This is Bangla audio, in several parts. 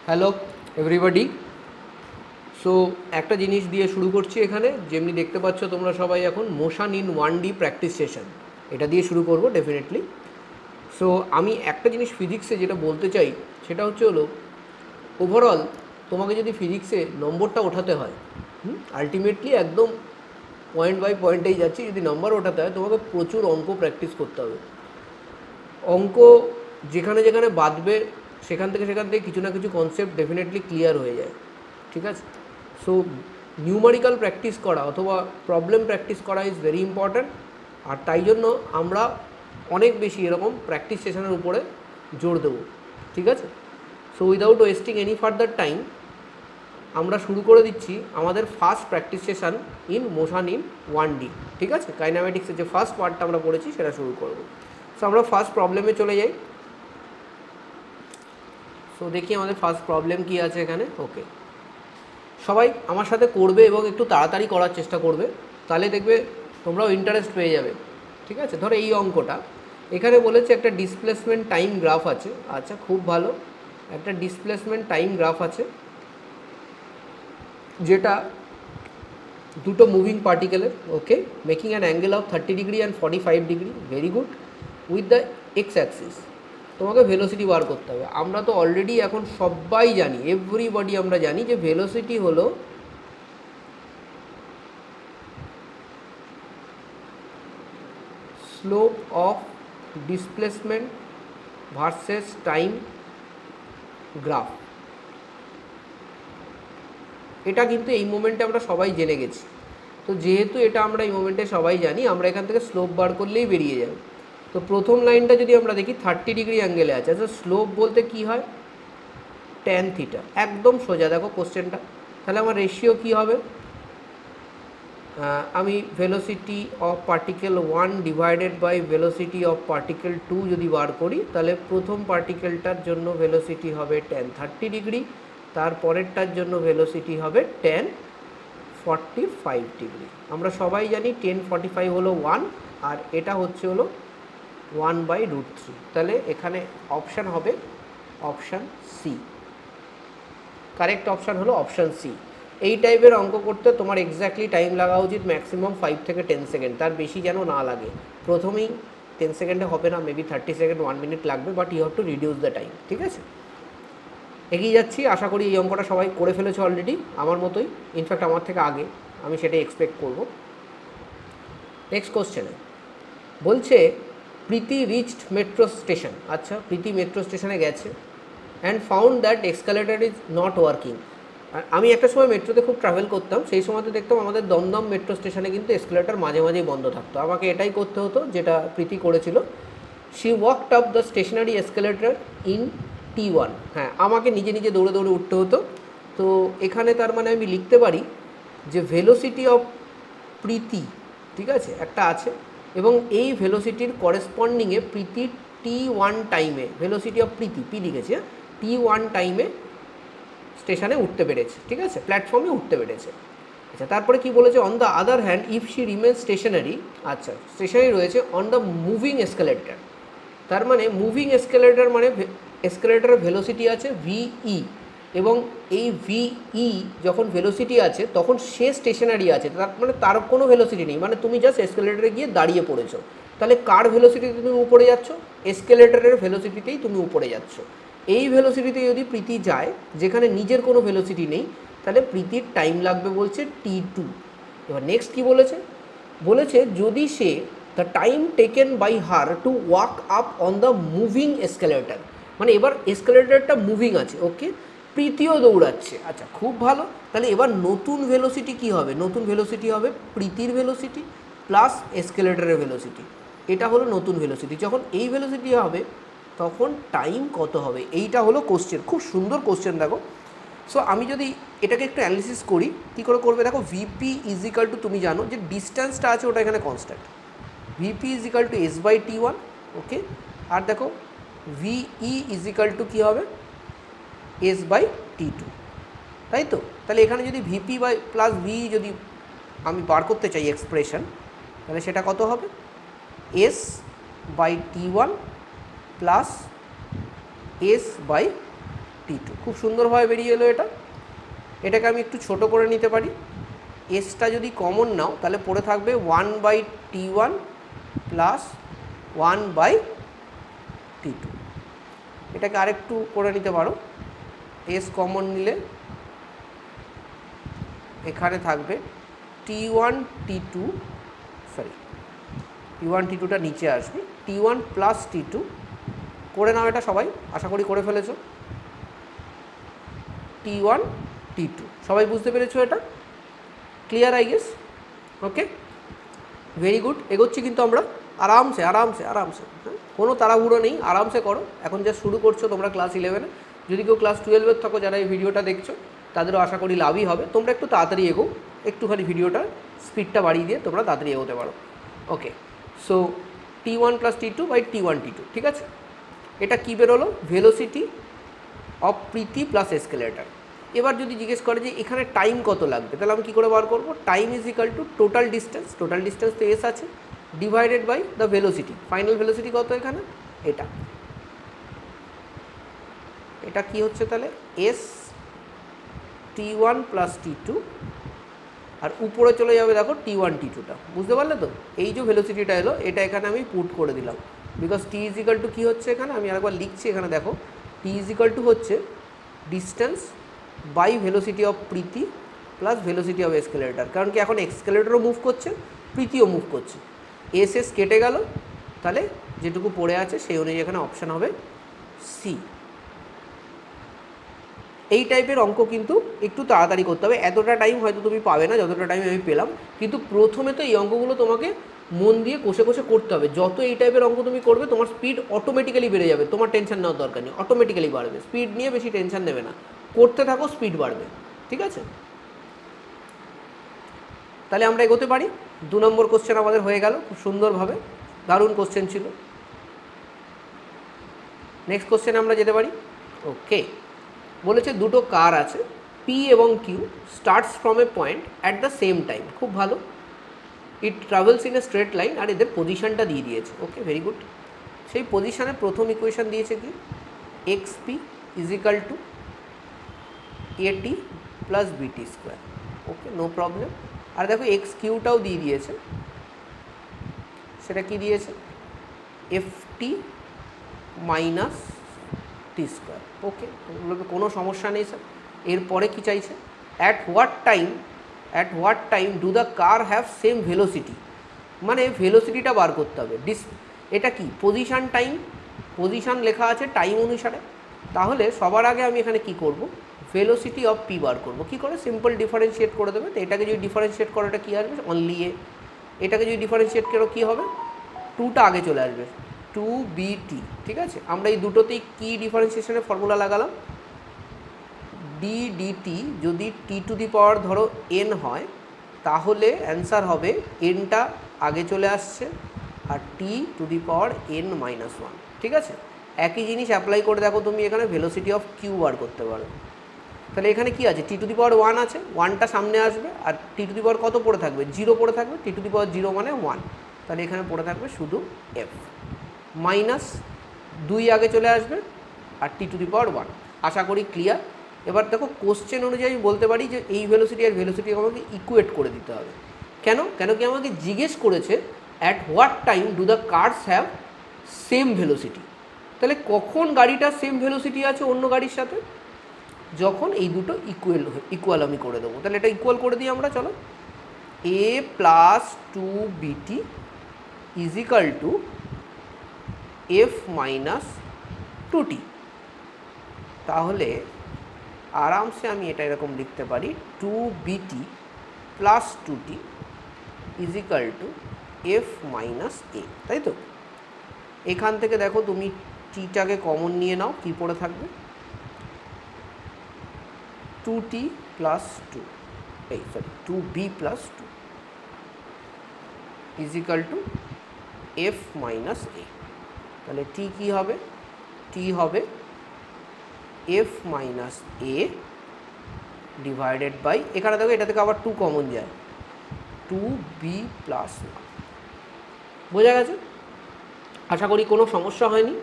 Hello everybody. সো একটা জিনিস দিয়ে শুরু করছি এখানে, যেমনি দেখতে পাচ্ছ তোমরা সবাই এখন motion in 1D practice session, এটা দিয়ে শুরু করব ডেফিনেটলি। সো আমি একটা জিনিস ফিজিক্সে যেটা বলতে চাই সেটা হলো ওভারঅল তোমাকে যদি ফিজিক্সে নম্বরটা ওঠাতে হয়, আলটিমেটলি একদম পয়েন্ট বাই পয়েন্টেই যাচ্ছি, যদি নম্বর ওঠাতে হয় তোমাকে প্রচুর অঙ্ক প্র্যাকটিস করতে হবে। অঙ্ক যেখানে যেখানে বাঁধবে সেখান থেকে কিছু না কিছু কনসেপ্ট ডেফিনেটলি ক্লিয়ার হয়ে যায়, ঠিক আছে? সো নিউমারিক্যাল প্র্যাকটিস করা অথবা প্রবলেম প্র্যাকটিস করা ইজ ভেরি ইম্পর্ট্যান্ট। আর তাই জন্য আমরা অনেক বেশি এরকম প্র্যাকটিস সেশনের উপরে জোর দেবো, ঠিক আছে? So without wasting any further time আমরা শুরু করে দিচ্ছি আমাদের first practice session in motion in 1D, ঠিক আছে? কাইনামেটিক্সের যে ফার্স্ট পার্টটা আমরা পড়েছি সেটা শুরু করব। সো আমরা ফার্স্ট প্রবলেমে চলে যাই। সো দেখি আমাদের ফার্স্ট প্রবলেম কী আছে এখানে। ওকে, সবাই আমার সাথে করবে এবং একটু তাড়াতাড়ি করার চেষ্টা করবে, তাহলে দেখবে তোমরাও ইন্টারেস্ট পেয়ে যাবে, ঠিক আছে? ধরো এই অঙ্কটা এখানে বলেছে একটা ডিসপ্লেসমেন্ট টাইম গ্রাফ আছে। আচ্ছা, খুব ভালো, একটা ডিসপ্লেসমেন্ট টাইম গ্রাফ আছে যেটা দুটো মুভিং পার্টিকেলের, okay, making an angle of 30 degree and 45 degree, very good, with the x axis. তোমাকে ভেলোসিটি বার করতে হবে। আমরা তো অলরেডি এখন সবাই জানি, এভরিবডি আমরা জানি যে ভেলোসিটি হলো slope of displacement versus time graph. এটা কিন্তু এই মোমেন্টে আমরা সবাই জেনে গেছি। তো যেহেতু এটা আমরা এই মোমেন্টে সবাই জানি, আমরা এখান থেকে স্লোপ বার করলেই বেরিয়ে যাবে। তো প্রথম লাইনটা যদি আমরা দেখি 30 ডিগ্রি অ্যাঙ্গেলে আছে। আচ্ছা, স্লোপ বলতে কি হয়? Tan theta. একদম সোজা, দেখো কোশ্চেনটা। তাহলে আমার রেশিও কি হবে? আমি velocity of particle 1 divided by velocity of particle 2 যদি বার করি, তাহলে প্রথম পার্টিকেলটার জন্য ভেলোসিটি হবে ট্যান 30 ডিগ্রি, তারপরেরটার জন্য ভেলোসিটি হবে ট্যান 45 ডিগ্রি। আমরা সবাই জানি 1045 হলো 1, আর এটা হলো 1/√3। তাহলে এখানে অপশান হবে অপশান সি। কারেক্ট অপশান হলো অপশান সি। এই টাইপের অঙ্ক করতে তোমার এক্স্যাক্টলি টাইম লাগা উচিত ম্যাক্সিমাম 5 থেকে 10 সেকেন্ড, তার বেশি যেন না লাগে। প্রথমেই 10 সেকেন্ডে হবে না, মেবি 30 সেকেন্ড 1 মিনিট লাগবে, but you have to reduce the time, ঠিক আছে? এগিয়ে যাচ্ছি। আশা করি এই অঙ্কটা সবাই করে ফেলেছো অলরেডি, আমার মতোই, ইনফ্যাক্ট আমার থেকে আগে, আমি সেটাই এক্সপেক্ট করব। নেক্সট কোশ্চেনে বলছে প্রীতি রিচড মেট্রো স্টেশন। আচ্ছা, প্রীতি মেট্রো স্টেশনে গেছে and found that escalator is not working. আর আমি একটা সময় মেট্রোতে খুব ট্রাভেল করতাম, সেই সময়তে দেখতাম আমাদের দমদম মেট্রো স্টেশনে কিন্তু এসকালেটর মাঝে মাঝেই বন্ধ থাকতো। আমাকে এটাই করতে হতো যেটা প্রীতি করেছিল। She walked up the stationary escalator in T1। হ্যাঁ, আমাকে নিজে নিজে দৌড়ে দৌড়ে উঠতে হতো। তো এখানে তার মানে আমি লিখতে পারি যে ভেলোসিটি অফ প্রীতি, ঠিক আছে, একটা আছে, এবং এই ভেলোসিটির করেসপন্ডিংয়ে প্রীতি T1 টাইমে, ভেলোসিটি অফ প্রীতি পি লিখেছে, T1 টাইমে স্টেশনে উঠতে পেরেছে, ঠিক আছে, প্ল্যাটফর্মে উঠতে পেরেছে। আচ্ছা, তারপরে কি বলেছে? On the other hand if she remain stationary. আচ্ছা, স্টেশনারি রয়েছে অন দ্য মুভিং এসকালেটর। তার মানে মুভিং এসকালেটর মানে এসকালেটরের ভেলোসিটি আছে VE, এবং এই VE যখন ভেলোসিটি আছে তখন সে স্টেশনারি আছে, তার মানে তার কোনো ভেলোসিটি নেই, মানে তুমি জাস্ট এসকালেটরে গিয়ে দাঁড়িয়ে পড়েছো। তাহলে কার ভেলোসিটিতে তুমি উপরে যাচ্ছ? এসকালেটরের ভেলোসিটিতেই তুমি উপরে যাচ্ছ। এই ভেলোসিটিতে যদি প্রীতি যায়, যেখানে নিজের কোনো ভেলোসিটি নেই, তাহলে প্রীতির টাইম লাগবে বলছে T2। এবার নেক্সট কি বলেছে? বলেছে যদি সে the time taken by her to walk up on the moving escalator, মানে এবার এসকালেটরটা মুভিং আছে, ওকে, প্রীতিও দৌড়াচ্ছে। আচ্ছা, খুব ভালো। তাহলে এবার নতুন ভেলোসিটি কি হবে? নতুন ভেলোসিটি হবে প্রীতির ভেলোসিটি প্লাস এসকালেটরের ভেলোসিটি। এটা হলো নতুন ভেলোসিটি। যখন এই ভেলোসিটি হবে তখন টাইম কত হবে? এইটা হলো কোশ্চেন। খুব সুন্দর কোশ্চেন, দেখো। সো আমি যদি এটাকে একটু অ্যানালিসিস করি, কী করে করবে দেখো। ভিপি ইজ ইকাল টু, তুমি জানো যে ডিস্ট্যান্সটা আছে ওটা এখানে constant, VP is equal two S/T1, ওকে। আর দেখো ভিই ইজ ইকাল টু কী হবে? S/T2, তাই তো? তাহলে এখানে যদি ভিপি বাই প্লাস ভিই যদি আমি বার করতে চাই এক্সপ্রেশন, তাহলে সেটা কত হবে? S/T1 প্লাস S/T2 T2 খুব সুন্দরভাবে বেরিয়ে এলো এটা। এটাকে আমি একটু ছোট করে নিতে পারি। এসটা যদি কমন নাও তাহলে পড়ে থাকবে 1/T1 প্লাস 1/T2। এটাকে আরেকটু করে নিতে পারো। এস কমন নিলে এখানে থাকবে T1 T2 সরি T1 T2টা নিচে আসবে, T1 প্লাস T2 করে নাও। এটা সবাই আশা করি করে ফেলেছো। T1 T2 সবাই বুঝতে পেরেছো? এটা clear I guess? Okay, very good. এগোচ্ছি কিন্তু আমরা আরামসে আরামসে আরামসে, হ্যাঁ, কোনো তাড়াহুড়ো নেই, আরামসে করো। এখন যা শুরু করছো তোমরা ক্লাস 11-এ, যদি কেউ ক্লাস 12-এর থাকো যারা এই ভিডিওটা দেখছো তাদেরও আশা করি লাভই হবে। তোমরা একটু তাড়াতাড়ি এগো, একটুখানি ভিডিওটা স্পিডটা বাড়িয়ে দিয়ে তোমরা তাড়াতাড়ি এগোতে পারো। ওকে, so T1 plus T2 by T1 T2, ঠিক আছে। এটা কী বেরোলো? Velocity of Preeti plus escalator. এবার যদি জিজ্ঞেস করে যে এখানে টাইম কত লাগবে, তাহলে আমি কী করে বার করবো? Time is equal to total distance, total distance তো এস আছে, divided by the velocity. Final velocity কত এখানে? এটা এটা কী হচ্ছে তাহলে? এস T1 প্লাস T2, আর উপরে চলে যাবে দেখো T1 T2টা। বুঝতে পারলে তো? এই যে ভেলোসিটিটা এলো এটা এখানে আমি পুট করে দিলাম, because T is equal to কী হচ্ছে এখানে, আমি আরেকবার লিখছি এখানে দেখো, টি ইজ ইকাল টু হচ্ছে distance by velocity of Preeti plus velocity of escalator. কারণ কি এখন এক্সকেলেটারও মুভ করছে, প্রীতিও মুভ করছে। এস এস কেটে গেল, তাহলে যেটুকু পড়ে আছে সেই অনুযায়ী এখানে অপশান হবে সি। এই টাইপের অঙ্ক কিন্তু একটু তাড়াতাড়ি করতে হবে, এতটা টাইম হয়তো তুমি পাবে না যতটা টাইম আমি পেলাম, কিন্তু প্রথমে তো এই অঙ্কগুলো তোমাকে মন দিয়ে কষে কষে করতে হবে। যত এই টাইপের অঙ্ক তুমি করবে তোমার স্পিড অটোমেটিক্যালি বেড়ে যাবে, তোমার টেনশন নেওয়ার দরকার নেই, অটোমেটিক্যালি বাড়বে। স্পিড নিয়ে বেশি টেনশন নেবে না, করতে থাকো, স্পিড বাড়বে, ঠিক আছে। তাহলে আমরা এগোতে পারি। 2 নম্বর কোশ্চেন আমাদের হয়ে গেল খুব সুন্দরভাবে, দারুণ কোশ্চেন ছিল। নেক্সট কোশ্চেনে আমরা যেতে পারি। ওকে, বলেছে দুটো কার আছে পি এবং Q, starts from a point at the same time. খুব ভালো, it travels in a straight line, আর এদের পজিশনটা দিয়ে দিয়েছে। Okay, very good. সেই পজিশানে প্রথম ইকুয়েশন দিয়েছে কি, x P is equal to এটি প্লাস বিটি স্কোয়ার। Okay, no problem. আর দেখো এক্স কিউটাও দিয়ে দিয়েছে, সেটা কি দিয়েছে, F T minus T square. Okay, কোনো সমস্যা নেই স্যার। এরপরে কি চাইছে, at what time do the car have same velocity, মানে ভেলোসিটিটা বার করতে হবে। এটা কি পজিশান টাইম, পজিশান লেখা আছে টাইম অনুসারে, তাহলে সবার আগে আমি এখানে কি করব, ভেলোসিটি অফ পি বার করবো। কী করে? সিম্পল ডিফারেন্সিয়েট করে দেবে। তো এটাকে যদি ডিফারেন্সিয়েট করো এটা কী আসবে, অনলি এ। এটাকে যদি ডিফারেন্সিয়েট করো কী হবে, 2টা আগে চলে আসবে, 2bt, ঠিক আছে। আমরা এই দুটোতেই কি ডিফারেন্সিয়েশনের ফর্মুলা লাগালাম, ডি ডিটি যদি টি টু দি পাওয়ার ধরো এন হয়, তাহলে অ্যান্সার হবে এনটা আগে চলে আসছে আর T to the power N minus 1, ঠিক আছে। একই জিনিস অ্যাপ্লাই করে দেখো তুমি এখানে ভেলোসিটি অফ কিউ বার করতে পারো। তাহলে এখানে কি আছে, টি টু দি পাওয়ার 1 আছে, 1টা সামনে আসবে, আর টি টু দি পাওয়ার কত পড়ে থাকবে, 0 পড়ে থাকবে। টি টু দি পাওয়ার 0 মানে 1, তাহলে এখানে পড়ে থাকবে শুধু এফ মাইনাস 2 আগে চলে আসবে আর টি টু দি পাওয়ার 1। আশা করি ক্লিয়ার। এবার দেখো কোশ্চেন অনুযায়ী আমি বলতে পারি যে এই ভেলোসিটি আর ভেলোসিটি আমাকে ইকুয়েট করে দিতে হবে। কেন কি আমাকে জিজ্ঞেস করেছে at what time do the cars have same velocity. তাহলে কখন গাড়িটার সেম ভেলোসিটি আছে অন্য গাড়ির সাথে, যখন এই দুটো ইকুয়াল আমি করে দেবো। তাহলে এটা ইকুয়াল করে দিই আমরা, চলো। A plus 2bt is equal to F minus 2t। তাহলে আরামসে আমি এটা এরকম লিখতে পারি, 2bt plus 2t is equal to F minus A, তাই তো। এখান থেকে দেখো তুমি টিটাকে কমন নিয়ে নাও, কি পড়ে থাকবে, 2t plus 2, 2b plus 2 is equal to F minus A. তাহলে টি কী হবে, টি হবে F minus A divided by, এখানে দেখো এটা থেকে আবার 2 কমন যায়, 2b প্লাস 1। বোঝা গেছে? আশা করি কোনো সমস্যা হয়নি।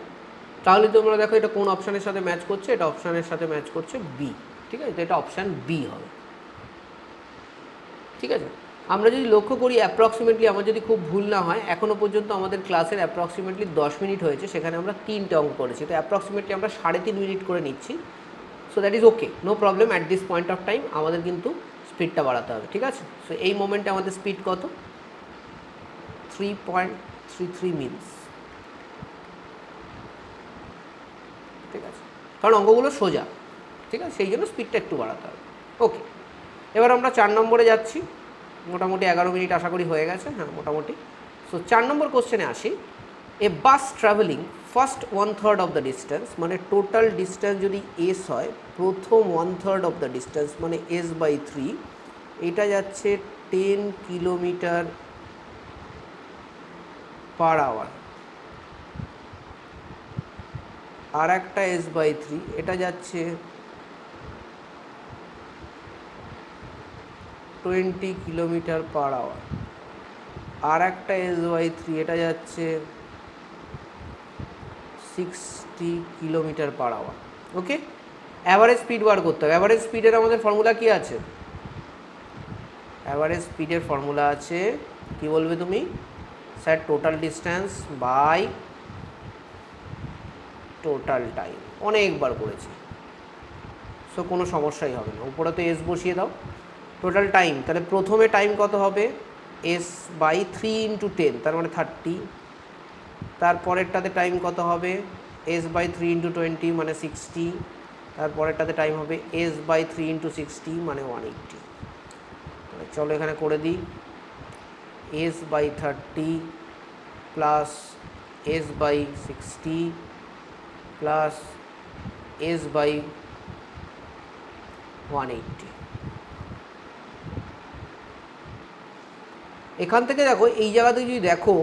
তাহলে তোমরা দেখো এটা কোন অপশানের সাথে ম্যাচ করছে, এটা অপশানের সাথে ম্যাচ করছে বি, ঠিক আছে, তো এটা অপশান বি হবে, ঠিক আছে। আমরা যদি লক্ষ্য করি অ্যাপ্রক্সিমেটলি, আমার যদি খুব ভুল না হয়, এখনও পর্যন্ত আমাদের ক্লাসের অ্যাপ্রক্সিমেটলি 10 মিনিট হয়েছে, সেখানে আমরা 3টে অঙ্ক করেছি, তো অ্যাপ্রক্সিমেটলি আমরা 3.5 মিনিট করে নিচ্ছি। So that is okay, no problem. At this point of time আমাদের কিন্তু স্পিডটা বাড়াতে হবে, ঠিক আছে। সো এই মোমেন্টে আমাদের স্পিড কত? 3.33 মিলস, ঠিক আছে, কারণ অঙ্কগুলো সোজা, ঠিক আছে, সেই জন্য স্পিডটা একটু বাড়াতে হবে। ওকে, এবার আমরা 4 নম্বরে যাচ্ছি। মোটামুটি 11 মিনিট আশা করি হয়ে গেছে, হ্যাঁ মোটামুটি। সো 4 নম্বর কোশ্চেনে আসি। A bus travelling first 1/3 of the distance, মানে টোটাল ডিস্টেন্স যদি এস হয়, প্রথম 1/3 অফ দ্য ডিস্টেন্স মানে s/3, এটা যাচ্ছে 10 কিলোমিটার পার আওয়ার। আর একটা s/3 এটা যাচ্ছে 20 কিলোমিটার পার আওয়ার। আর একটা s/3 এটা যাচ্ছে 60 কিলোমিটার পার আওয়ার। ওকে, অ্যাভারেজ স্পিড বার করতে হবে। অ্যাভারেজ স্পিডের আমাদের ফর্মুলা কি আছে? অ্যাভারেজ স্পিডের ফর্মুলা আছে, কি বলবে তুমি? Sir total distance by total time. অনেকবার করেছি, সো কোনো সমস্যাই হবে না। উপরে তো এস বসিয়ে দাও। টোটাল টাইম, তাহলে প্রথমে টাইম কত হবে? s/3 × 10, তার মানে 30। তারপরেরটাতে টাইম কত হবে? s/3 × 20 মানে 60। তারপরেরটাতে টাইম হবে s/3 × 60 মানে 180। চলো এখানে করে দিই, s/30 plus s/60 plus s/180। এখান থেকে দেখো, এই জায়গাতে যদি দেখো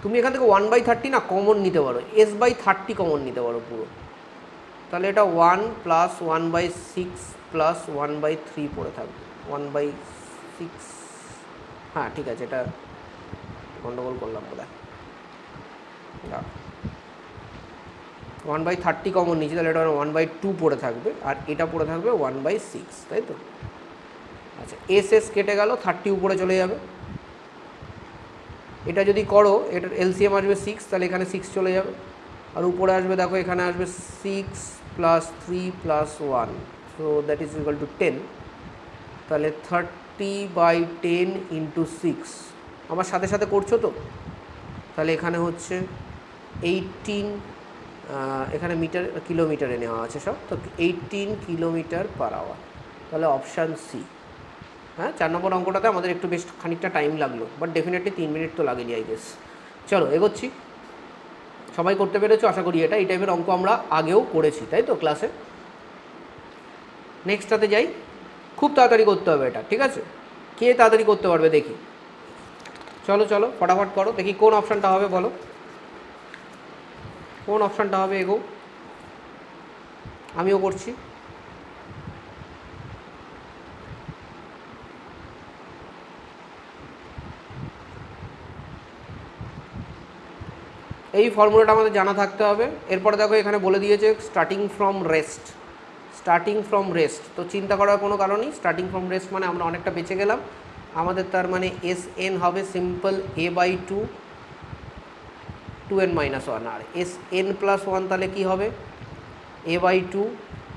তুমি, এখান থেকে 1/30 না কমন নিতে পারো, s/30 কমন নিতে পারো পুরো, তাহলে এটা 1 প্লাস 1/6 প্লাস 1/3 পড়ে থাকবে, 1/6। হ্যাঁ ঠিক আছে, এটা গন্ডগোল করলাম বোধ হয়, 1/30 কমন নিচ্ছি, তাহলে এটা 1/2 পড়ে থাকবে, আর এটা পড়ে থাকবে 1/6, তাই তো? আচ্ছা, এস কেটে গেল, 30 উপরে চলে যাবে। এটা যদি করো, এটার এলসিএম আসবে 6, তাহলে এখানে 6 চলে যাবে, আর উপরে আসবে দেখো, এখানে আসবে 6 plus 3 plus 1, so that is equal to 10। তাহলে 30/10 × 6, আমার সাথে সাথে করছো তো? তাহলে এখানে হচ্ছে 18, এখানে মিটার কিলোমিটারে নেওয়া আছে সব, তো 18 কিলোমিটার পার আওয়ার, তাহলে অপশান সি। হ্যাঁ, 4 নম্বর অঙ্কটাতে আমাদের একটু বেশ খানিকটা টাইম লাগলো, বাট ডেফিনেটলি 3 মিনিট তো লাগেনি আই গেস। চলো এগোচ্ছি। সবাই করতে পেরেছো আশা করি। এই টাইপের অঙ্ক আমরা আগেও করেছি, তাই তো ক্লাসে। নেক্সটটাতে যাই। খুব তাড়াতাড়ি করতে হবে এটা, ঠিক আছে? কে তাড়াতাড়ি করতে পারবে দেখি? চলো চলো ফটাফট করো দেখি, কোন অপশানটা হবে বলো, কোন অপশানটা হবে? এগো, আমিও করছি। এই ফর্মুলাটা আমাদের জানা থাকতে হবে। এরপরে দেখো এখানে বলে দিয়েছে starting from rest, starting from rest, তো চিন্তা করার কোনো কারণই। স্টার্টিং ফ্রম রেস্ট মানে আমরা অনেকটা বেঁচে গেলাম আমাদের, তার মানে SN হবে সিম্পল a/2 2n - 1, আর SN + 1 তাহলে কী হবে? a/2,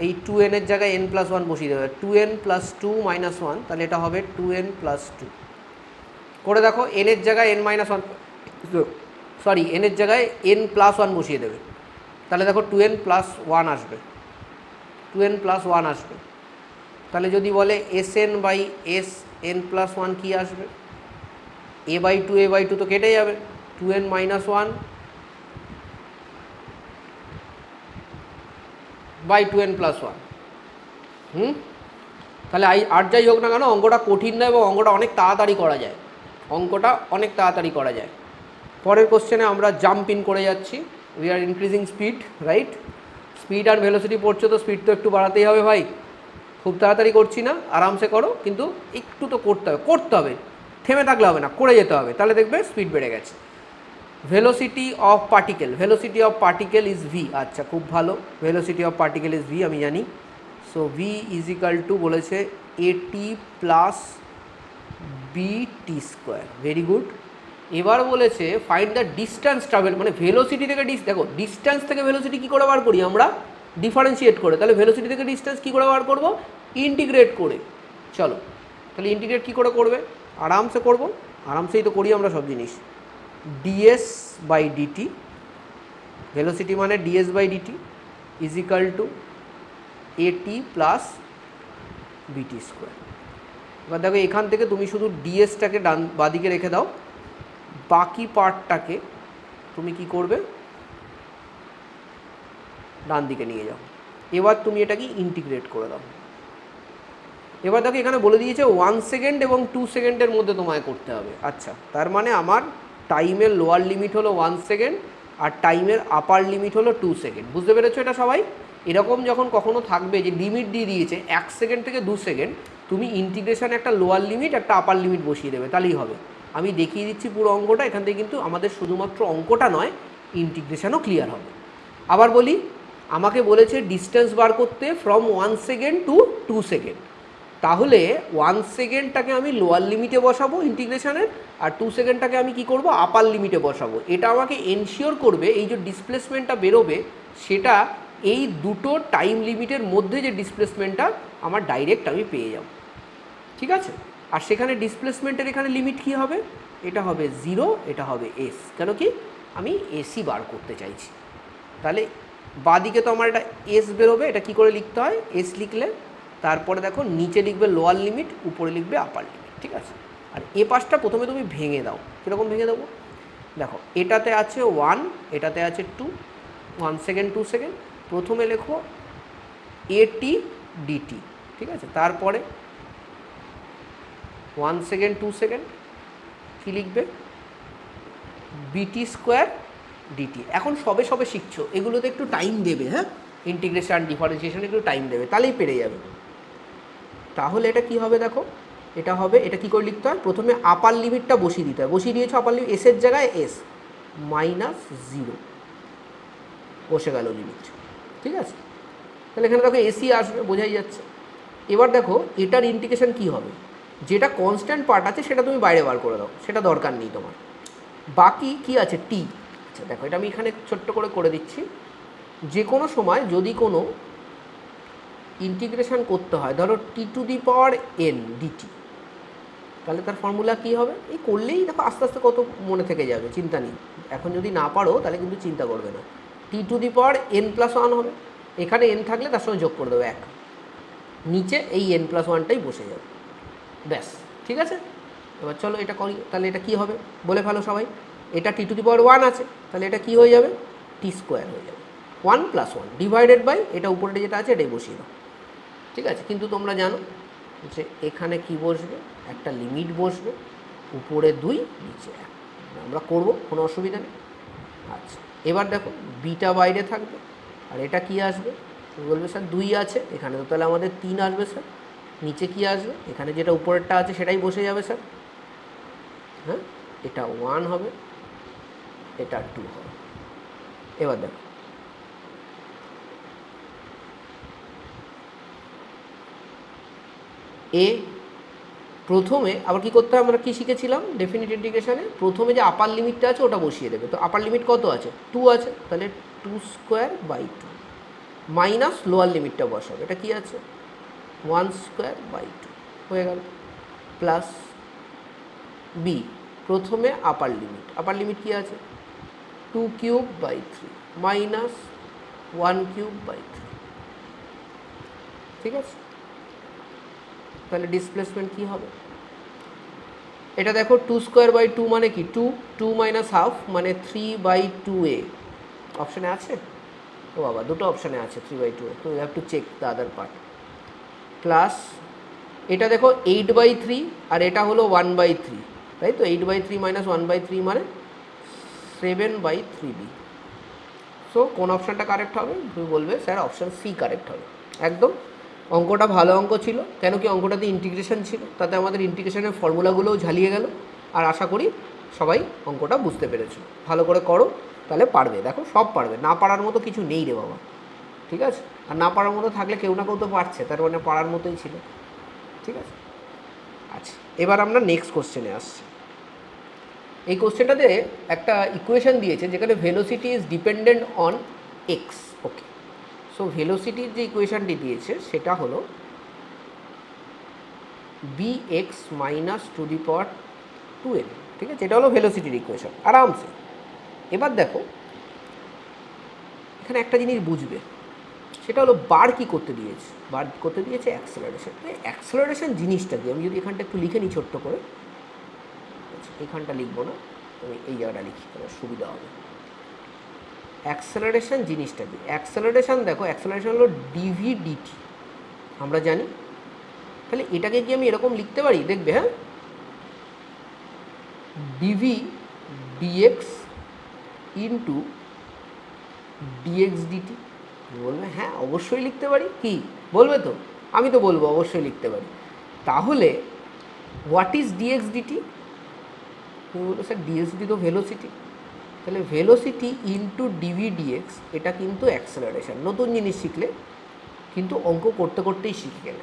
এই 2n এর জায়গায় n + 1 বসিয়ে দেবে, 2n + 2 - 1, তাহলে এটা হবে 2n + 2। করে দেখো, n এর জায়গায় n - 1, সরি n এর জায়গায় n + 1 বসিয়ে দেবে, তাহলে দেখো 2n + 1 আসবে, 2n + 1 আসবে। তাহলে যদি বলে SN/SN + 1 কী আসবে? a/2 তো কেটে যাবে, 2n - 1 বাই 2n + 1। তাহলে আর যাই হোক না কেন, অঙ্কটা কঠিন নয় এবং অঙ্কটা অনেক তাড়াতাড়ি করা যায়, অঙ্কটা অনেক তাড়াতাড়ি করা যায়। পরের কোশ্চেনে আমরা জাম্প ইন করে যাচ্ছি। We are increasing speed, right? Speed আর ভেলোসিটি পড়ছো তো স্পিড তো একটু বাড়াতেই হবে ভাই। খুব তাড়াতাড়ি করছি না, আরামসে করো, কিন্তু একটু তো করতে হবে, থেমে থাকলে হবে না, করে যেতে হবে, তাহলে দেখবে স্পিড বেড়ে গেছে। Velocity of particle is V. আচ্ছা, খুব ভালো, velocity of particle is V আমি জানি। So V is equal to বলেছে a t plus B T square. Very good. এবার বলেছে ফাইন্ড দ্য ডিস্ট্যান্স ট্রাভেল, মানে ভেলোসিটি থেকে দেখো ডিস্ট্যান্স থেকে ভেলোসিটি কী করে বার করি আমরা, ডিফারেন্সিয়েট করে। তাহলে ভেলোসিটি থেকে ডিস্ট্যান্স কী করে বার করবো, ইন্টিগ্রেট করে। চলো তাহলে ইন্টিগ্রেট কী করে করবে, আরামসে করবো, আরামসেই তো করি আমরা সব জিনিস। ডিএস বাই ডিটি, ভেলোসিটি মানে DS by DT is equal to এটি প্লাস বিটি স্কোয়ার। এবার দেখো এখান থেকে তুমি শুধু ডিএসটাকে বাদিকে রেখে দাও, বাকি পার্টটাকে তুমি কি করবে, ডান দিকে নিয়ে যাও। এবার তুমি এটাকে ইন্টিগ্রেট করে দাও। এবার দেখো এখানে বলে দিয়েছে 1 সেকেন্ড এবং 2 সেকেন্ডের মধ্যে তোমায় করতে হবে। আচ্ছা, তার মানে আমার টাইমের লোয়ার লিমিট হলো 1 সেকেন্ড আর টাইমের আপার লিমিট হলো 2 সেকেন্ড। বুঝতে পেরেছো এটা সবাই? এরকম যখন কখনো থাকবে যে লিমিট দিয়ে দিয়েছে 1 সেকেন্ড থেকে 2 সেকেন্ড, তুমি ইন্টিগ্রেশনে একটা লোয়ার লিমিট একটা আপার লিমিট বসিয়ে দেবে, তাহলেই হবে। আমি দেখিয়ে দিচ্ছি পুরো অঙ্কটা, এখান থেকে কিন্তু আমাদের শুধুমাত্র অঙ্কটা নয়, ইন্টিগ্রেশনও ক্লিয়ার হবে। আবার বলি, আমাকে বলেছে ডিস্টেন্স বার করতে ফ্রম 1 সেকেন্ড টু 2 সেকেন্ড। তাহলে 1 সেকেন্ডটাকে আমি লোয়ার লিমিটে বসাবো ইন্টিগ্রেশনের, আর 2 সেকেন্ডটাকে আমি কি করব, আপার লিমিটে বসাবো। এটা আমাকে এনশিওর করবে এই যে ডিসপ্লেসমেন্টটা বেরোবে সেটা এই দুটো টাইম লিমিটের মধ্যে যে ডিসপ্লেসমেন্টটা আমার ডাইরেক্ট আমি পেয়ে যাব। ঠিক আছে? আর সেখানে ডিসপ্লেসমেন্টের এখানে লিমিট কী হবে, এটা হবে 0, এটা হবে এস। কেন কি, আমি এসি বার করতে চাইছি। তাহলে বাদিকে তো আমার এটা এস বেরোবে, এটা কি করে লিখতে হয়, এস লিখলে তারপরে দেখো নিচে লিখবে লোয়ার লিমিট, উপরে লিখবে আপার লিমিট। ঠিক আছে? আর এ পাশটা প্রথমে তুমি ভেঙে দাও। কীরকম ভেঙে দেবো, দেখো এটাতে আছে 1, এটাতে আছে 2, 1 সেকেন্ড 2 সেকেন্ড। প্রথমে লেখো এটি ডিটি। ঠিক আছে? তারপরে 1 সেকেন্ড 2 সেকেন্ড কী লিখবে, বিটি স্কোয়ার ডিটি। এখন সবে সবে শিখছো, এগুলোতে একটু টাইম দেবে। হ্যাঁ, ইন্টিগ্রেশন ডিফারেন্সিয়েশন একটু টাইম দেবে, তাহলেই পেরে যাবে। তাহলে এটা কি হবে, দেখো এটা হবে, এটা কি করে লিখতে হয়, প্রথমে আপার লিমিটটা বসিয়ে দিতে হয়। বসিয়ে দিয়েছো আপার লিমিট, এসের জায়গায় এস -0 বসে গেল লিমিট। ঠিক আছে? তাহলে এখানে দেখো এসি আসবে, বোঝাই যাচ্ছে। এবার দেখো এটার ইন্টিগ্রেশন কি হবে, যেটা কনস্ট্যান্ট পার্ট আছে সেটা তুমি বাইরে বার করে দাও, সেটা দরকার নেই তোমার। বাকি কি আছে, টি। আচ্ছা দেখো এটা আমি এখানে ছোট্ট করে দিচ্ছি। যে কোনো সময় যদি কোনো ইন্টিগ্রেশন করতে হয়, ধরো t⁴n ডিটি, তাহলে তার ফর্মুলা কী হবে, এই করলেই দেখো আস্তে আস্তে কত মনে থেকে যাবে, চিন্তা নেই। এখন যদি না পারো তাহলে কিন্তু চিন্তা করবে না। t⁴n+1 হবে, এখানে n থাকলে তার সঙ্গে যোগ করে দেবে 1, নিচে এই n+1টাই বসে যাবে, ব্যাস। ঠিক আছে? এবার চলো এটা করি। তাহলে এটা কী হবে বলে ফেলো সবাই, এটা t⁴1 আছে, তাহলে এটা কী হয়ে যাবে, t² হয়ে যাবে। 1 + 1 ডিভাইডেড বাই এটা উপরে যেটা আছে এটাই বসিয়ে দাও। ঠিক আছে? কিন্তু তোমরা জানো যে এখানে কি বসবে, একটা লিমিট বসবে, উপরে 2 নিচে 1, আমরা করব, কোনো অসুবিধা নেই। আচ্ছা এবার দেখো বিটা বাইরে থাকবে, আর এটা কি আসবে, বলবে স্যার 2 আছে, এখানে তো তাহলে আমাদের 3 আসবে স্যার। নিচে কি আসবে, এখানে যেটা উপরেরটা আছে সেটাই বসে যাবে স্যার। হ্যাঁ, এটা 1 হবে, এটা 2 হবে। এবার দেখো এ প্রথমে আবার কী করতে হয়, আমরা কী শিখেছিলাম ডেফিনিট ইন্টিগ্রেশনে, প্রথমে যে আপার লিমিটটা আছে ওটা বসিয়ে দেবে। তো আপার লিমিট কত আছে, 2 আছে, তাহলে 2²/2 মাইনাস লোয়ার লিমিটটা বসাবে, এটা কি আছে 1²/2 হয়ে গেল, প্লাস বি প্রথমে আপার লিমিট কী আছে 2³/3 মাইনাস 1³/3। ঠিক আছে? তাহলে ডিসপ্লেসমেন্ট কী হবে, এটা দেখো 2²/2 মানে কি 2 - ½ মানে 3/2a, অপশানে আছে, ও বাবা দুটো অপশানে আছে 3/2a, তো you have to check the other part. Plus এটা দেখো 8/3 আর এটা হলো 1/3, তাই তো 8/3 - 1/3 মানে 7/3b। সো কোন অপশানটা কারেক্ট হবে, তুমি বলবে স্যার অপশান সি কারেক্ট হবে। একদম অঙ্কটা ভালো অঙ্ক ছিল, কেন কি অঙ্কটাতে ইন্টিগ্রেশন ছিল, তাতে আমাদের ইন্টিগ্রেশনের ফর্মুলাগুলোও ঝালিয়ে গেল। আর আশা করি সবাই অঙ্কটা বুঝতে পেরেছো, ভালো করে করো, তাহলে পারবে। দেখো সব পারবে, না পারার মতো কিছু নেই রে বাবা, ঠিক আছে? আর না পারার মতো থাকলে কেউ না কেউ তো পারছে, তার মানে পারার মতোই ছিল, ঠিক আছে? আচ্ছা, এবার আমরা নেক্সট কোশ্চেনে আসছি। এই কোশ্চেনটাতে একটা ইকুয়েশন দিয়েছে যেখানে velocity is dependent on x. Okay, so ভেলোসিটির যে ইকুয়েশনটি দিয়েছে সেটা হলো bx minus to the power 2n, ঠিক আছে? এটা হলো ভেলোসিটির ইকুয়েশন, আরামসে। এবার দেখো এখানে একটা জিনিস বুঝবে, সেটা হলো বার কি করতে দিয়েছে, বার করতে দিয়েছে অ্যাক্সেলারেশন। অ্যাক্সেলারেশন জিনিসটা দিয়ে আমি যদি এখানটা একটু লিখে নিই ছোট্ট করে, এখানটা লিখবো না, আমি এই জায়গাটা লিখি, তাহলে সুবিধা হবে। অ্যাক্সেলারেশন জিনিসটা কি? অ্যাক্সেলারেশন দেখো, অ্যাক্সেলারেশন হলো ডিভি ডিটি, আমরা জানি। তাহলে এটাকে কি আমি এরকম লিখতে পারি? দেখবে, হ্যাঁ, DV DX into DX DT. বলবে হ্যাঁ অবশ্যই লিখতে পারি। কি বলবে? তো আমি তো বলবো অবশ্যই লিখতে পারি। তাহলে হোয়াট ইজ ডিএক্স ডিটি? তুমি বলবো স্যার ডিএক্স ডিটি তো ভেলোসিটি। তাহলে ভেলোসিটি ইন্টু ডিভি ডিএক্স, এটা কিন্তু অ্যাক্সেলারেশন। নতুন জিনিস শিখলে কিন্তু অঙ্ক করতে করতেই শিখে গেলে,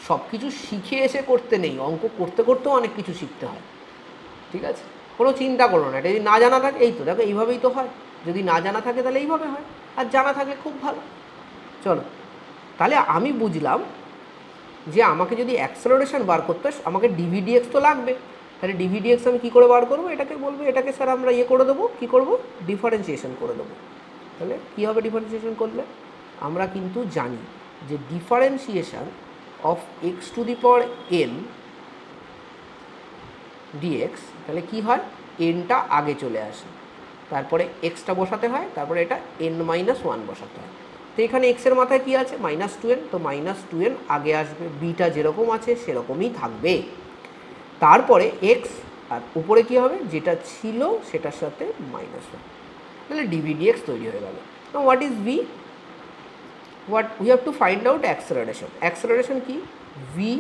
সব কিছু শিখে এসে করতে নেই, অঙ্ক করতে করতেও অনেক কিছু শিখতে হয়, ঠিক আছে? কোনো চিন্তা করো না, এটা যদি না জানা থাকে, এই তো দেখো এইভাবেই তো হয়। যদি না জানা থাকে তাহলে এইভাবে হয়, আর জানা থাকলে খুব ভালো। চলো, তাহলে আমি বুঝলাম যে আমাকে যদি অ্যাক্সেলারেশন বার করতে হয় আমাকে ডিভিডিএক্স তো লাগবে। তাহলে ডিভিডিএক্স আমি কী করে বার করবো? এটাকে বলবো, এটাকে স্যার আমরা ইয়ে করে দেবো, কী করবো? ডিফারেন্সিয়েশন করে দেবো। তাহলে কী হবে ডিফারেন্সিয়েশন করলে? আমরা কিন্তু জানি যে differentiation of X to the power N DX, তাহলে কী হয়? এনটা আগে চলে আসে, তারপরে এক্সটা বসাতে হয়, তারপরে এটা n-1 বসাতে হয়। তো এখানে এক্সের মাথায় কী আছে? -2n, তো -2n আগে আসবে, বিটা যেরকম আছে সেরকমই থাকবে। তারপরে এক্স, আর উপরে কী হবে? যেটা ছিল সেটার সাথে -1, তাহলে ডিভিডিএক্স তৈরি হয়ে গেল। তো what is V? What we have to find out acceleration. Acceleration কি? ভি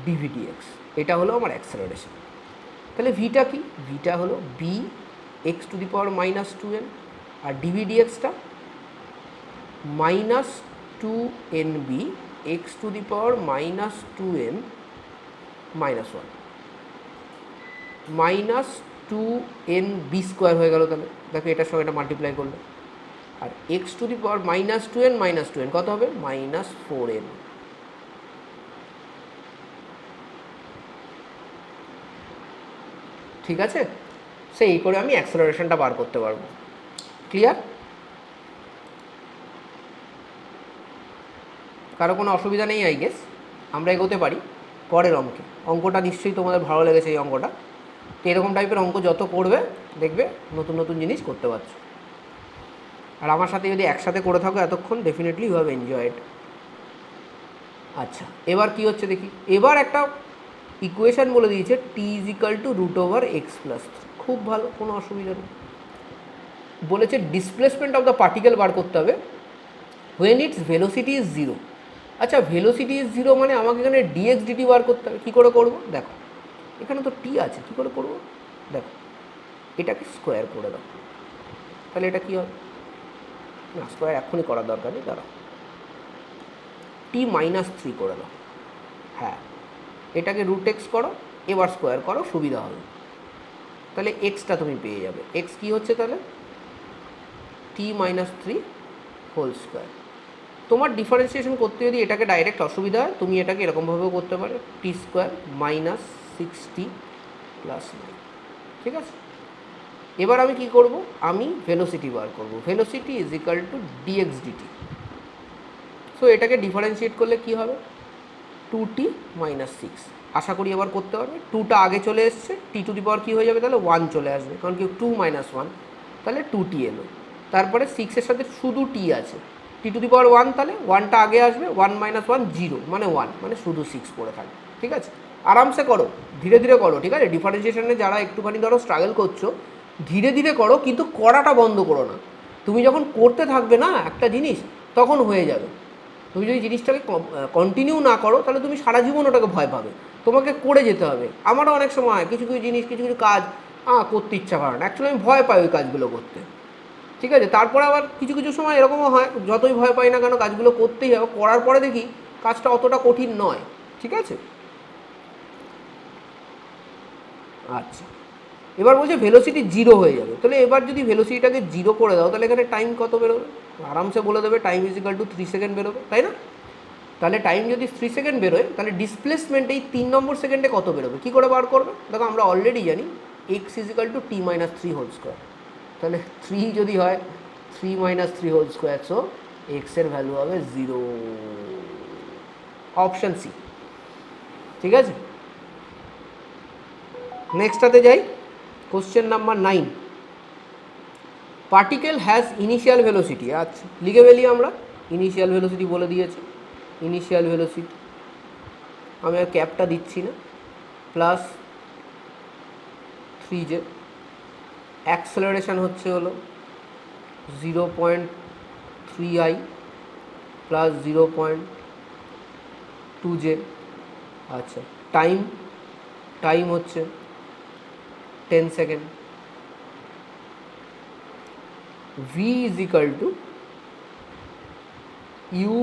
ডিভিডিএক্স, এটা হলো আমার অ্যাক্সেলারেশন। তাহলে ভিটা কি? ভিটা হলো B x to the power -2n, আর ডিভিডিএক্সটা -2nb x to the power -2n -1 -2nb square হয়ে গেল। তাহলে দেখো এটার সঙ্গে এটা মাল্টিপ্লাই করলে, আর x to the power -2n কত হবে? -4n। ঠিক আছে, সেই করে আমি অ্যাক্সেলারেশনটা বার করতে পারবো। ক্লিয়ার? কারো কোনো অসুবিধা নেই? আই গেস আমরা এগোতে পারি পরের অঙ্কে। অঙ্কটা নিশ্চয়ই তোমাদের ভালো লেগেছে এই অঙ্কটা। তো এরকম টাইপের অঙ্ক যত করবে দেখবে নতুন নতুন জিনিস করতে পারছো। আর আমার সাথে যদি একসাথে করে থাকো এতক্ষণ, ডেফিনেটলি ইউ হ্যাভ এনজয়েড। আচ্ছা, এবার কি হচ্ছে দেখি। এবার একটা ইকুয়েশান বলে দিয়েছে টি ইজ ইকাল টু √x+3। খুব ভালো, কোনো অসুবিধা নেই। বলেছে ডিসপ্লেসমেন্ট অফ দ্য পার্টিকেল বার করতে হবে হোয়েন ইটস ভেলোসিটি ইজ 0। আচ্ছা, ভেলোসিটি ইজ 0 মানে আমাকে এখানে ডিএক্স ডিটি বার করতে হবে। কী করে করবো? দেখো এখানে তো টি আছে, কী করে করবো? দেখো এটাকে স্কোয়ার করে দাও, তাহলে এটা কী হবে? না, স্কোয়ার এক্ষুনি করার দরকার নেই, দাঁড়াও, t-3 করে দাও। হ্যাঁ, এটাকে √x করো, এবার স্কোয়ার করো, সুবিধা হবে। তাহলে এক্সটা তুমি পেয়ে যাবে। এক্স কী হচ্ছে তাহলে? t-3 whole square. তোমার ডিফারেন্সিয়েশন করতে যদি এটাকে ডাইরেক্ট অসুবিধা হয়, তুমি এটাকে এরকমভাবেও করতে পারো, t² -6t + 9। ঠিক আছে, এবার আমি কি করব? আমি ভেলোসিটি বার করব। Velocity is equal to DX DT. So এটাকে ডিফারেন্সিয়েট করলে কি হবে? 2t - 6। আশা করি এবার করতে পারবে। 2টা আগে চলে এসছে, টি টু দি পাওয়ার কী হয়ে যাবে? তাহলে 1 চলে আসবে, কারণ কি 2 - 1, তাহলে 2t এলো। তারপরে 6-এর সাথে শুধু t আছে, টি টু দি পাওয়ার 1, তাহলে 1টা আগে আসবে, 1 - 1 0, মানে 1, মানে শুধু 6 পড়ে থাকবে। ঠিক আছে, আরামসে করো, ধীরে ধীরে করো। ঠিক আছে, ডিফারেন্সিয়েশনে যারা একটুখানি ধরো স্ট্রাগল করছো, ধীরে ধীরে করো, কিন্তু করাটা বন্ধ করো না। তুমি যখন করতে থাকবে না একটা জিনিস, তখন হয়ে যাবে। তুমি যদি জিনিসটাকে কন্টিনিউ না করো তাহলে তুমি সারা জীবন ওটাকে ভয় পাবে, তোমাকে করে যেতে হবে। আমারও অনেক সময় কিছু কিছু জিনিস, কিছু কিছু কাজ করতে ইচ্ছা করে না, অ্যাকচুয়ালি আমি ভয় পাই ওই কাজগুলো করতে, ঠিক আছে। তারপরে আবার কিছু কিছু সময় এরকমও হয়, যতই ভয় পাই না কেন কাজগুলো করতেই হবে, করার পরে দেখি কাজটা অতটা কঠিন নয়, ঠিক আছে। আচ্ছা, এবার বলছে ভেলোসিটি 0 হয়ে যাবে, তাহলে এবার যদি ভেলোসিটিটাকে 0 করে দাও তাহলে এখানে টাইম কত বেরোবে? আরামসে বলে দেবে টাইম ইজিক্যাল টু 3 সেকেন্ড বেরোবে, তাই না? তাহলে টাইম যদি 3 সেকেন্ড বেরোয় তাহলে ডিসপ্লেসমেন্ট এই 3 নম্বর সেকেন্ডে কত বেরোবে, কী করে বার করবে? দেখো আমরা অলরেডি জানি এক্স ইজিক্যাল টু টি মাইনাস 3 হোল স্কোয়ার, তাহলে 3 যদি হয় 3 মাইনাস 3 হোল স্কোয়ার, সো এক্সের ভ্যালু হবে 0, অপশান সি, ঠিক আছে। নেক্সটটাতে যাই, question number 9, particle has initial velocity. আচ্ছা, লিখে ফেলি আমরা, ইনিশিয়াল ভেলোসিটি বলে দিয়েছে, ইনিশিয়াল ভেলোসিটি আমি আর ক্যাপটা দিচ্ছি না, প্লাস 3j, অ্যাক্সেলারেশন হচ্ছে হলো 0.3i প্লাস 0.2j। আচ্ছা, টাইম হচ্ছে 10 second, v is equal to U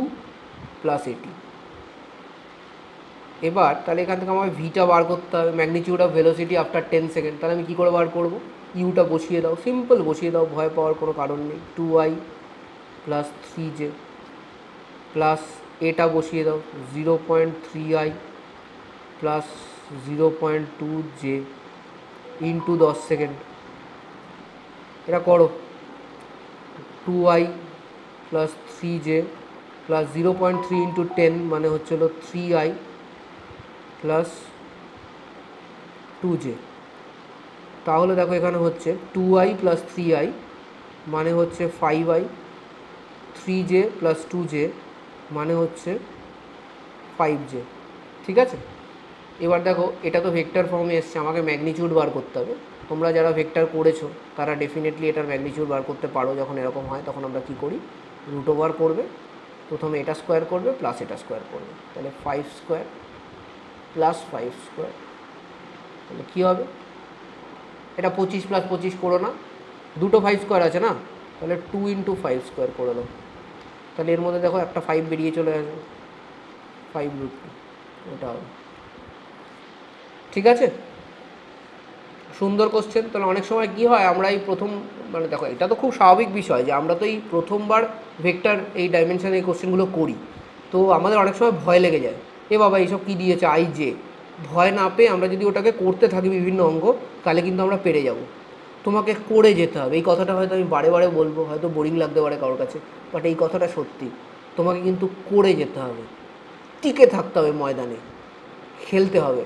plus a t. এবার তাহলে এখান থেকে আমার ভিটা বার করতে হবে, magnitude of velocity after 10 second, তাহলে আমি কী করে বার করব? ইউটা বসিয়ে দাও, সিম্পল বসিয়ে দাও, ভয় পাওয়ার কোনো কারণ নেই। 2i প্লাস 3j প্লাস এটা বসিয়ে দাও 0.3i plus 0.2j into 10 second, এটা করো। 2i plus 3j plus 0.3 into 10 মানে হচ্ছে হলো 3i প্লাস 2j। তাহলে দেখো এখানে হচ্ছে 2i প্লাস 3i মানে হচ্ছে 5i, 3j প্লাস 2j মানে হচ্ছে 5j, ঠিক আছে। এবার দেখো এটা তো ভেক্টর ফর্মে এসছে, আমাকে ম্যাগনিটিউড বার করতে হবে। তোমরা যারা ভেক্টর করেছো তারা ডেফিনেটলি এটার ম্যাগনিটিউড বার করতে পারো। যখন এরকম হয় তখন আমরা কী করি, রুট ওভার করবে, প্রথমে এটা স্কোয়ার করবে প্লাস এটা স্কোয়ার করবে, তাহলে 5 স্কোয়ার প্লাস 5 স্কোয়ার, তাহলে কী হবে? এটা 25 প্লাস 25 করো না, দুটো 5 স্কোয়ার আছে না, তাহলে 2 ইন্টু 5 স্কোয়ার করে দাও, তাহলে এর মধ্যে দেখো একটা 5 বেরিয়ে চলে আসবে, 5√2, এটা হবে, ঠিক আছে। সুন্দর কোশ্চেন। তাহলে অনেক সময় কী হয়, আমরা এই প্রথম, মানে দেখো এটা তো খুব স্বাভাবিক বিষয় যে আমরা তো এই প্রথমবার ভেক্টর এই ডাইমেনশানে এই কোশ্চেনগুলো করি, তো আমাদের অনেক সময় ভয় লেগে যায়, এ বাবা এইসব কী দিয়েছে আই-জে। ভয় না পেয়ে আমরা যদি ওটাকে করতে থাকি বিভিন্ন অঙ্ক, তাহলে কিন্তু আমরা পেরে যাব। তোমাকে করে যেতে হবে, এই কথাটা হয়তো আমি বারে বারে বলবো, হয়তো বোরিং লাগতে পারে কারোর কাছে, বাট এই কথাটা সত্যি, তোমাকে কিন্তু করে যেতে হবে, টিকে থাকতে হবে ময়দানে, খেলতে হবে,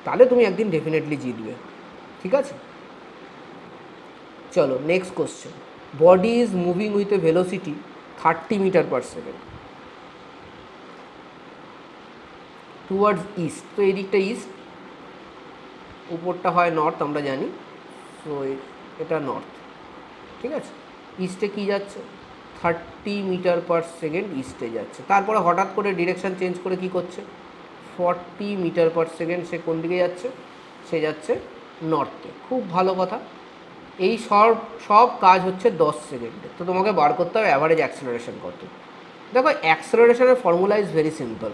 তাহলে তুমি একদিন ডেফিনেটলি জিতবে, ঠিক আছে। চলো next question, body is moving with a velocity 30 metre per second towards east. তো এই দিকটা ইস্ট, উপরটা হয় নর্থ আমরা জানি, সো এটা নর্থ, ঠিক আছে। ইস্টে কী যাচ্ছে? 30 মিটার পার সেকেন্ড ইস্টে যাচ্ছে। তারপরে হঠাৎ করে ডিরেকশান চেঞ্জ করে কী করছে? 40 মিটার পার সেকেন্ড সে কোন দিকে যাচ্ছে? সে যাচ্ছে নর্থে। খুব ভালো কথা। এই সব কাজ হচ্ছে 10 সেকেন্ডে। তো তোমাকে বার করতে হবে অ্যাভারেজ অ্যাক্সেলারেশন কত। দেখো অ্যাক্সেলারেশনের formula is very simple,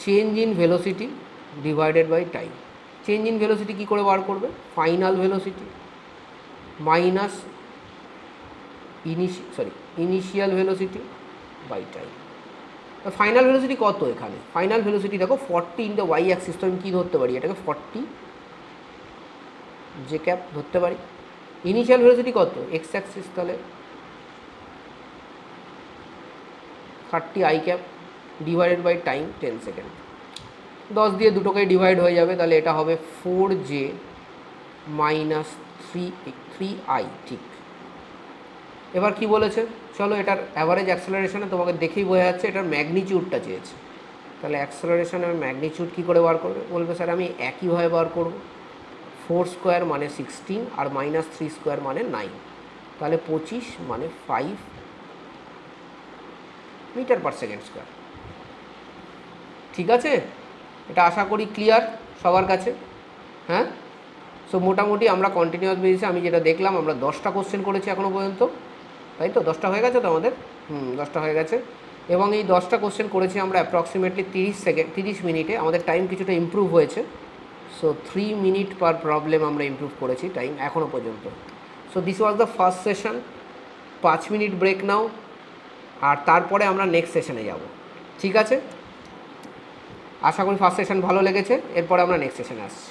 change in velocity divided by time. Change in velocity কী করে বার করবে? Final velocity minus initial velocity by time. Final velocity কত এখানে? ফাইনাল ভেলোসিটি দেখো 40 ইন দ্য ওয়াই অ্যাক্সিস, তো আমি কী ধরতে পারি এটাকে? 40 জে ক্যাপ ধরতে পারি। ইনিশিয়াল ভেলোসিটি কত? এক্স অ্যাক্সিস, তাহলে 30 I cap divided by time 10 second. 10 দিয়ে দুটোকে ডিভাইড হয়ে যাবে, তাহলে এটা হবে 4j মাইনাস 3i, ঠিক। এবার কি বলেছে? চলো এটার অ্যাভারেজ অ্যাক্সেলারেশনে তোমাকে দেখেই বোঝা যাচ্ছে এটার ম্যাগনিটিউডটা চেয়েছে। তাহলে অ্যাক্সেলারেশনের ম্যাগনিটিউড কী করে বার করবে? বলবে স্যার আমি একইভাবে বার করব, 4 স্কোয়ার মানে 16 আর মাইনাস 3 স্কোয়ার মানে 9, তাহলে 25 মানে 5 মিটার পার সেকেন্ড স্কোয়ার। ঠিক আছে, এটা আশা করি ক্লিয়ার সবার কাছে। হ্যাঁ, সো মোটামুটি আমরা কন্টিনিউয়াস বেসিসে আমি যেটা দেখলাম, আমরা 10টা কোশ্চেন করেছি এখনও পর্যন্ত, তাই তো? 10টা হয়ে গেছে তো আমাদের? 10টা হয়ে গেছে। এবং এই 10টা কোশ্চেন করেছি আমরা অ্যাপ্রক্সিমেটলি 30 মিনিটে। আমাদের টাইম কিছুটা ইমপ্রুভ হয়েছে। সো 3 মিনিট পার প্রবলেম আমরা ইমপ্রুভ করেছি টাইম এখনও পর্যন্ত। So this was the first session. 5 minute break now, আর তারপরে আমরা নেক্সট সেশনে যাব। ঠিক আছে, আশা করি ফার্স্ট সেশন ভালো লেগেছে। এরপরে আমরা নেক্সট সেশনে আসছি।